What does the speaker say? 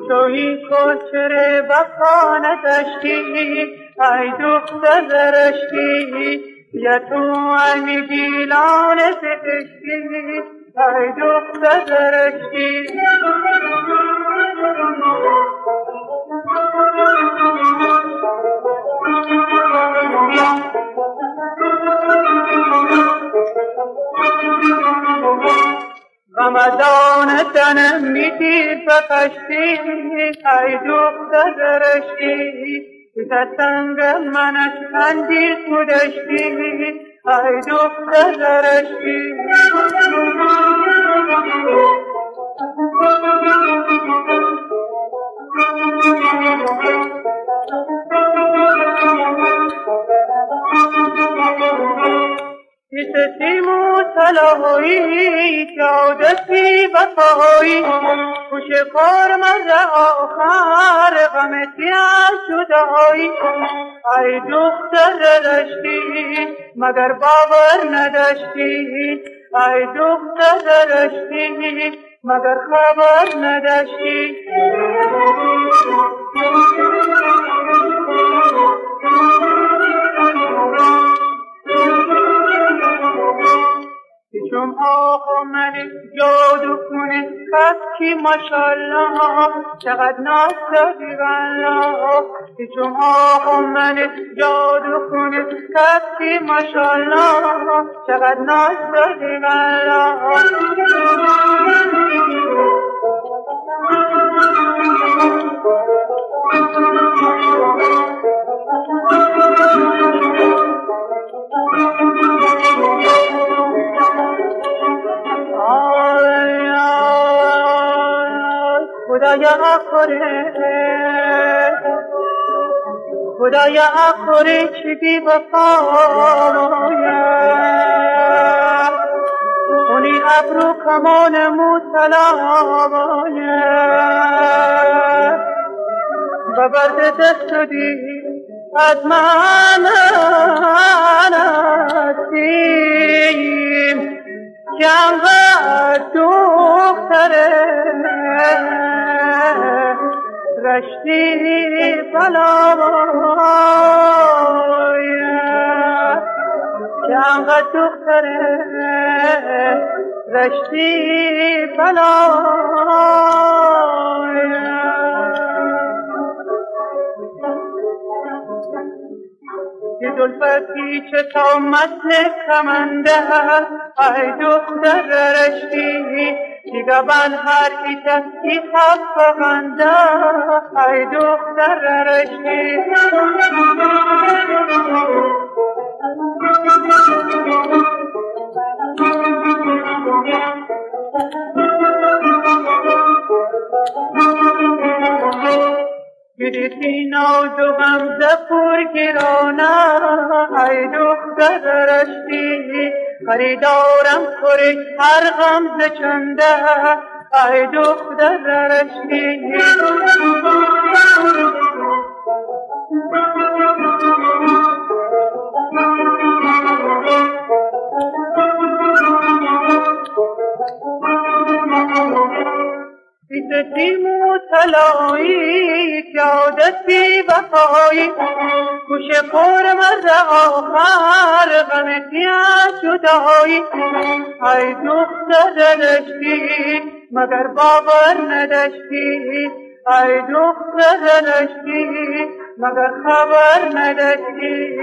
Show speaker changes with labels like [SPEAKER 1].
[SPEAKER 1] توی کوچه وفا نداشتی ای دختر زرشتی یا تو ای گیلان زشتی ای دختر زرشتی غمدان تنم میدید بکشتی ای دختر زرشتی سنگ منش اندیل کدشتی ای دختر زرشتی سیمو طلایی جادتی وفایی خوش کار من آخر غمتی شدایی ای دختر رشتی مگر باور نداشتی ای دختر رشتی مگر خبر نداشتی چون آقا من جادو کنه کس کی ماشالله چقدر ناز داری والله چون آقا من جادو کنه کس کی ماشالله چقدر ناز داری والله خدایا آخره چی بی وفایه اونی ابرو کمان موسلامایه ببرد دست دی از من هستیم جنگ دختره رشتی بلایه جنگ دختره رشتی بلایه یه دلفتی چه تا متن کمنده ای دختر رشتی دیگه من هر ایتکی حفظنده ای دختر رشتی گریتی ناز و غمزه پر گرانه ای دختر رشتی خریدارم خورش هر غمزه چنده ای دختر رشتی سیمو طلایی جادتی وفایی خوش خور مرد آخر غمتی جدایی ای دختر رشتی مگر باور نداشتی ای دختر رشتی مگر خبر نداشتی